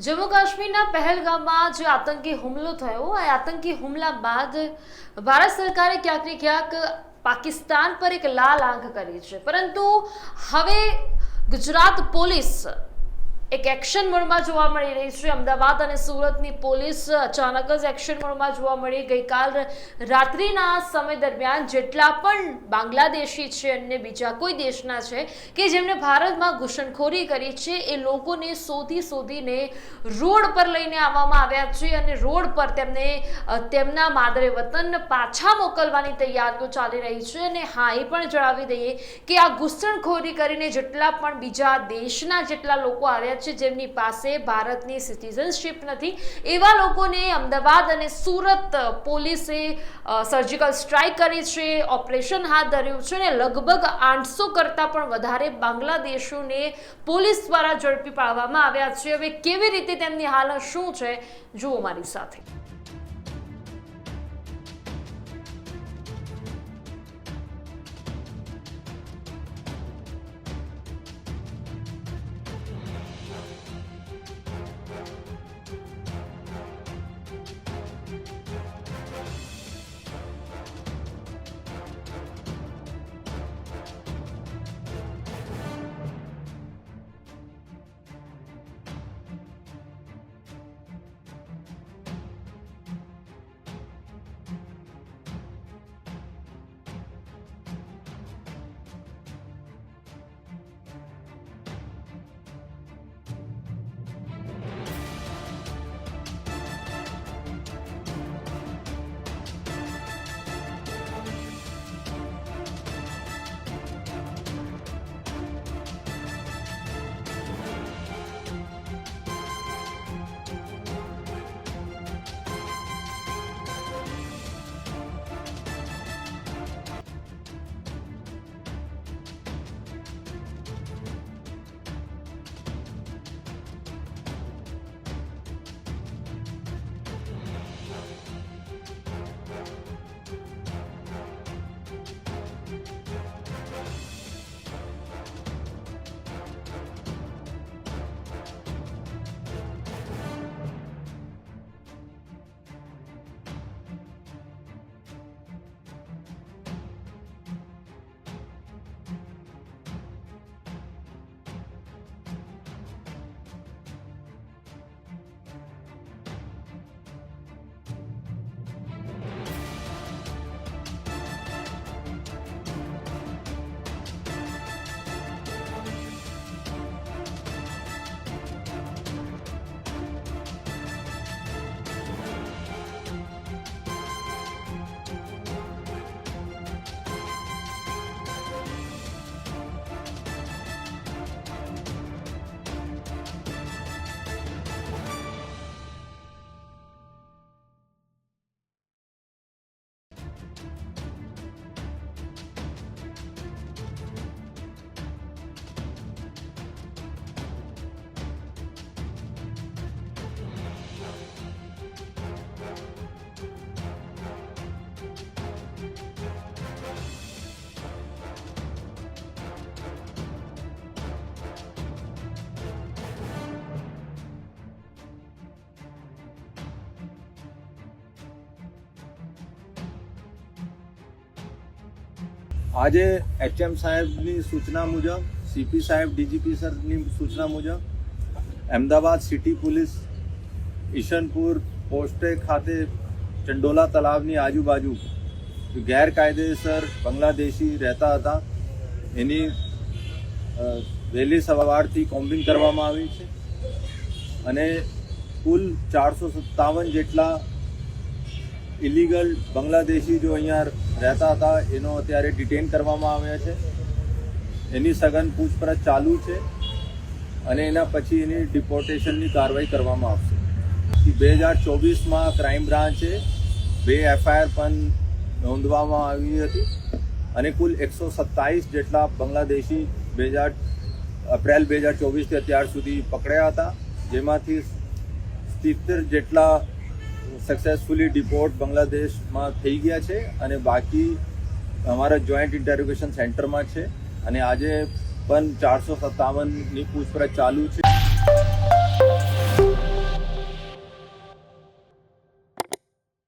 જમ્મુ કાશ્મીરના પહેલગામમાં જે આતંકી હુમલો થયો આ આતંકી હુમલા બાદ ભારત સરકારે ક્યાંક ને ક્યાંક પાકિસ્તાન પર એક લાલ આંખ કરી છે, પરંતુ હવે ગુજરાત પોલીસ એક એક્શન મોડમાં જોવા મળી રહી છે। અમદાવાદ અને સુરતની પોલીસ અચાનક જ એક્શન મોડમાં જોવા મળી। ગઈકાલ રાત્રિના સમય દરમિયાન જેટલા પણ બાંગ્લાદેશી છે અને બીજા કોઈ દેશના છે કે જેમણે ભારતમાં ઘૂસણખોરી કરી છે એ લોકોને શોધીને રોડ પર લઈને આવવામાં આવ્યા છે અને રોડ પર તેમને તેમના માદરે વતન પાછા મોકલવાની તૈયારીઓ ચાલી રહી છે। અને હા, એ પણ જણાવી દઈએ કે આ ઘૂસણખોરી કરીને જેટલા પણ બીજા દેશના જેટલા લોકો આવ્યા જેમની પાસે ભારતની સિટીઝનશિપ નથી એવા લોકોને અમદાવાદ અને સુરત પોલીસે સર્જિકલ સ્ટ્રાઇક કરી છે, ઓપરેશન હાથ ધર્યું છે અને લગભગ 800 કરતાં પણ વધારે બાંગ્લાદેશીઓને પોલીસ દ્વારા ઝડપી પાડવામાં આવ્યા છે। હવે કેવી રીતે તેમની હાલત શું છે, જુઓ મારી સાથે। આજે એચએમ સાહેબની સૂચના મુજબ, સીપી સાહેબ, ડીજીપી સરની સૂચના મુજબ અમદાવાદ સિટી પોલીસ ઈશનપુર પોસ્ટે ખાતે ચંડોલા તલાવની આજુબાજુ ગેરકાયદેસર બાંગ્લાદેશી રહેતા હતા એની વહેલી સવારથી કોમ્બિંગ કરવામાં આવી છે અને કુલ 457 જેટલા ઇલીગલ બાંગ્લાદેશી જો અહીંયા રહેતા હતા એનો અત્યારે ડિટેન કરવામાં આવ્યા છે। એની સઘન પૂછપરછ ચાલુ છે અને એના પછી એની ડિપોર્ટેશનની કાર્યવાહી કરવામાં આવશે। 2024માં ક્રાઇમ બ્રાન્ચે 2 એફઆઈઆર પણ નોંધવામાં આવી હતી અને કુલ 127 જેટલા બાંગ્લાદેશી એપ્રિલ 2024થી અત્યાર સુધી પકડ્યા હતા, જેમાંથી 70 જેટલા सक्सेसफुली डिपोर्ट बांग्लादेश में थी गया है અને બાકી અમારા જોઈન્ટ ઇન્ટરોગેશન સેન્ટર में है। आज 457 ની પૂછપરછ ચાલુ છે।